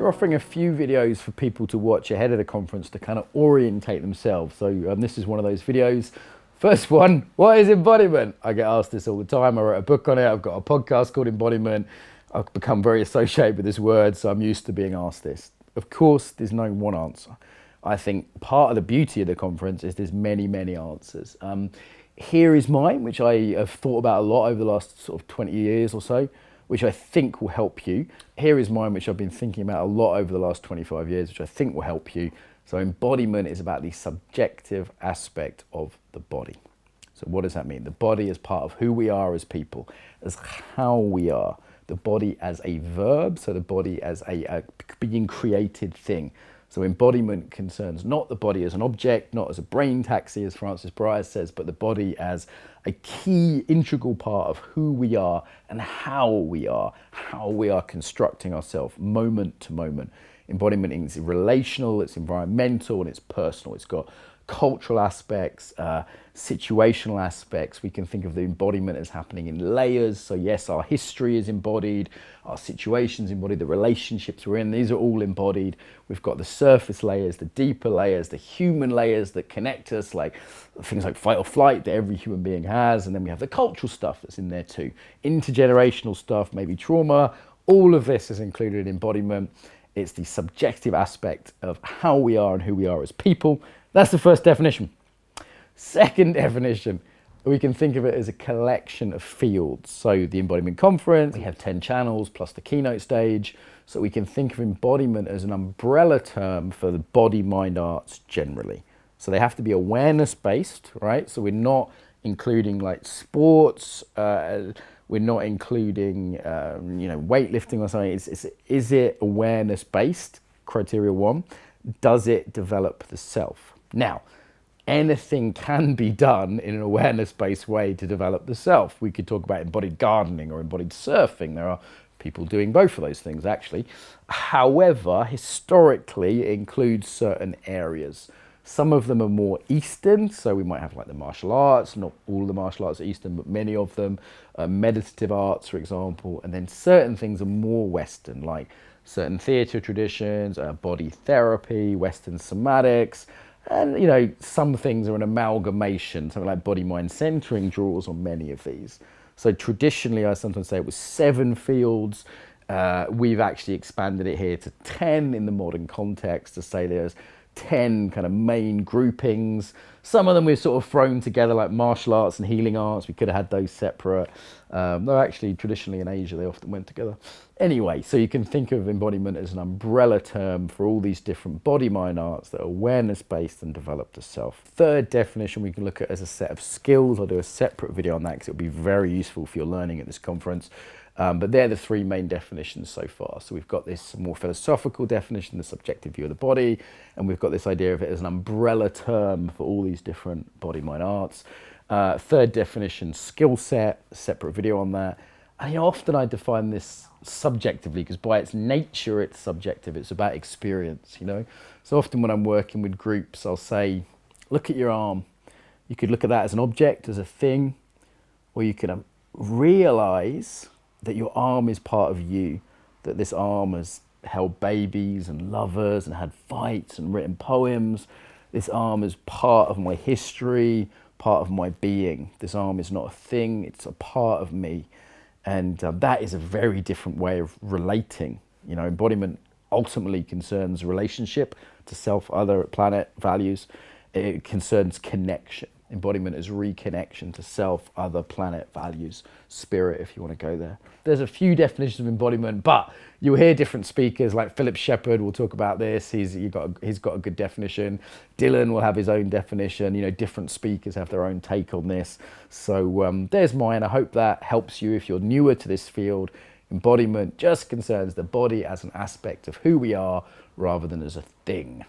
So we're offering a few videos for people to watch ahead of the conference to kind of orientate themselves. So this is one of those videos. First one, what is embodiment? I get asked this all the time. I wrote a book on it. I've got a podcast called Embodiment. I've become very associated with this word, so I'm used to being asked this. Of course, there's no one answer. I think part of the beauty of the conference is there's many, many answers. Here is mine, which I have thought about a lot over the last sort of 20 years or so, which I think will help you. Here is mine, which I've been thinking about a lot over the last 25 years, which I think will help you. So embodiment is about the subjective aspect of the body. So what does that mean? The body is part of who we are as people, as how we are. The body as a verb, so the body as a being created thing. So embodiment concerns not the body as an object, not as a brain taxi, as Francis Bryce says, but the body as a key integral part of who we are and how we are constructing ourselves moment to moment. Embodiment is relational, it's environmental, and it's personal. It's got cultural aspects, situational aspects. We can think of the embodiment as happening in layers. So yes, our history is embodied, our situations embodied, the relationships we're in, these are all embodied. We've got the surface layers, the deeper layers, the human layers that connect us, like things like fight or flight that every human being has. And then we have the cultural stuff that's in there too. Intergenerational stuff, maybe trauma. All of this is included in embodiment. It's the subjective aspect of how we are and who we are as people. That's the first definition. Second definition, we can think of it as a collection of fields. So the Embodiment Conference, we have 10 channels plus the keynote stage. So we can think of embodiment as an umbrella term for the body, mind, arts generally. So they have to be awareness-based, right? So we're not including like sports, we're not including, weightlifting or something. Is it awareness-based? Criteria one. Does it develop the self? Now, anything can be done in an awareness-based way to develop the self. We could talk about embodied gardening or embodied surfing. There are people doing both of those things, actually. However, historically, it includes certain areas. Some of them are more Eastern, so we might have like the martial arts. Not all of the martial arts are Eastern, but many of them. Meditative arts, for example. And then certain things are more Western, like certain theatre traditions, body therapy, Western somatics. And, some things are an amalgamation. Something like body-mind centering draws on many of these. So traditionally, I sometimes say it was 7 fields. We've actually expanded it here to 10 in the modern context to say there's 10 kind of main groupings. Some of them we've sort of thrown together like martial arts and healing arts. We could have had those separate. Though actually traditionally in Asia they often went together. Anyway, so you can think of embodiment as an umbrella term for all these different body-mind arts that are awareness-based and develop the self. Third definition we can look at as a set of skills. I'll do a separate video on that because it'll be very useful for your learning at this conference. But they're the 3 main definitions so far. So we've got this more philosophical definition, the subjective view of the body, and we've got this idea of it as an umbrella term for all these different body-mind arts. Third definition, skill set, separate video on that. And often I define this subjectively because by its nature it's subjective. It's about experience, So often when I'm working with groups, I'll say, look at your arm. You could look at that as an object, as a thing, or you can realize that your arm is part of you, that this arm has held babies and lovers and had fights and written poems. This arm is part of my history, part of my being. This arm is not a thing, it's a part of me. And that is a very different way of relating. Embodiment ultimately concerns relationship to self, other, planet, values. It concerns connection. Embodiment is reconnection to self, other, planet, values, spirit, if you want to go there. There's a few definitions of embodiment, but you'll hear different speakers like Philip Shepherd will talk about this. He's got a good definition. Dylan will have his own definition. Different speakers have their own take on this. So there's mine. I hope that helps you if you're newer to this field. Embodiment just concerns the body as an aspect of who we are rather than as a thing.